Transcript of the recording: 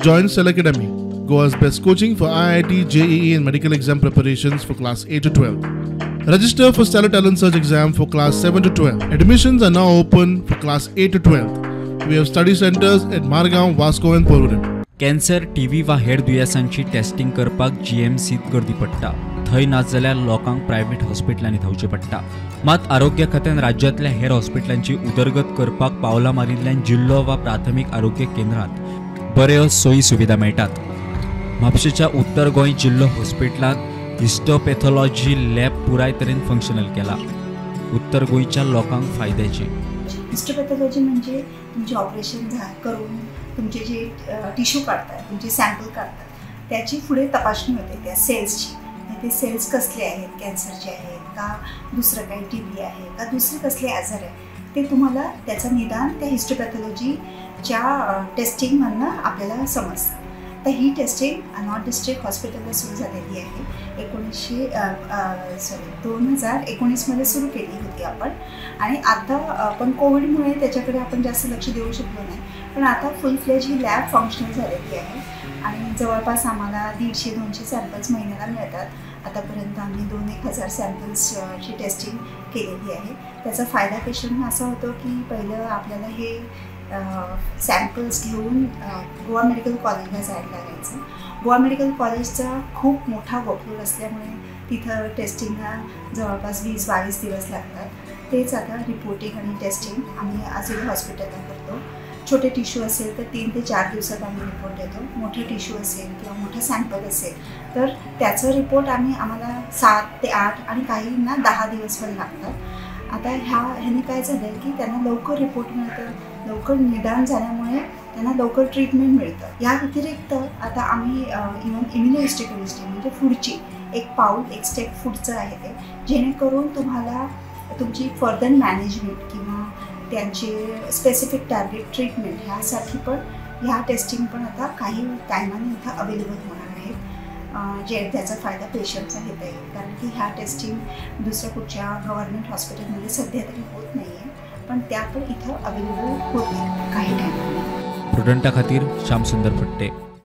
join Cell Academy, Goa's best coaching for IIT, JEE and medical exam preparations for class 8 to 12. Register for Stellar Talent Search exam for class 7 to 12. Admissions are now open for class 8 to 12. We have study centers at Margaon, Vasco and Porvorim. Cancer, TV वा हेर दुयेंसांची testing करपाक जीएमसीत गर्दी पडटा. थंय नाच जाल्यार लोकांक private हॉस्पिटलांनी धांवचें पडटा. मात आरोग्य खात्यान राज्यांतल्या हेर हॉस्पिटलांची उदरगत करपाक पावलां मारिल्ल्यान जिल्लो वा प्राथमीक आरोग्य केंद्रांत बऱ्यो सोयी सुविधा मेळटात. म्हापशेच्या उत्तर गोंय जिल्लो हॉस्पिटलांत हिस्टोपॅथॉलॉजी लॅब पुराय तरेन फंक्शनल केला. उत्तर गोंयच्या लोकांक फायद्याची. हिस्टोपॅथॉलॉजी म्हणजे तुमचे ऑपरेशन करून तुमचे जे टिश्यू काढतात, तुमचे सॅम्पल काढतात, त्याची पुढे तपासणी होते त्या सेल्सची. ते सेल्स कसले आहेत, कॅन्सरचे आहेत का, दुसरं काही TB आहे का, दुसरे कसले आजार आहे, ते तुम्हाला त्याचं निदान त्या हिस्टोपॅथॉलॉजीच्या टेस्टिंगमधनं आपल्याला समजतं. तर ही टेस्टिंग नॉर्थ डिस्ट्रिक्ट हॉस्पिटलला सुरू झालेली आहे. 2019मध्ये सुरू केली होती आपण. आणि आता पण कोविडमुळे त्याच्याकडे आपण जास्त लक्ष देऊ शकलो नाही. पण आता फुल फ्लेज ही लॅब फंक्शनल झालेली आहे आणि जवळपास आम्हाला 150-200 सॅम्पल्स महिन्याला मिळतात. आतापर्यंत आम्ही 2,000 सॅम्पल्सची टेस्टिंग केलेली आहे. त्याचा फायदा पेशंटना असा होतो की पहिलं आपल्याला हे सॅम्पल्स घेऊन गोवा मेडिकल कॉलेजला जायला लागायचं. गोवा मेडिकल कॉलेजचा खूप मोठा वर्कलोड असल्यामुळे तिथं टेस्टिंगला जवळपास 20-22 दिवस लागतात. तेच आता रिपोर्टिंग आणि टेस्टिंग आम्ही आझिल हॉस्पिटलला करतो. छोटे टिश्यू असेल तर 3 ते 4 दिवसात आम्ही रिपोर्ट देतो. मोठे टिश्यू असेल किंवा मोठं सॅम्पल असेल तर त्याचं रिपोर्ट आम्हाला 7 ते 8 आणि काहींना 10 दिवस पण लागतात. आता ह्याने काय झालं आहे की त्यांना लवकर रिपोर्ट मिळतं, लवकर निदान झाल्यामुळे त्यांना लवकर ट्रीटमेंट मिळतं. या व्यतिरिक्त आता आम्ही इम्युनोहिस्टोकेमिस्ट्री म्हणजे पुढची एक पाऊल, एक स्टेप पुढचं आहे ते, जेणेकरून तुम्हाला तुमची फर्दर मॅनेजमेंट किंवा त्यांचे स्पेसिफिक टार्गेट ट्रीटमेंट ह्यासाठी पण ह्या टेस्टिंग पण आता काही टायमाने इथं अवेलेबल होणार आहेत, जे त्याचा फायदा पेशंटचा घेता येईल. कारण की ह्या टेस्टिंग दुसऱ्या कुठच्या गव्हर्नमेंट हॉस्पिटलमध्ये सध्या तरी होत नाही आहे, पण त्या पण इथं अवेलेबल होतील काही टायमाने. प्रुडंटा खातीर श्यामसुंदर फट्टे.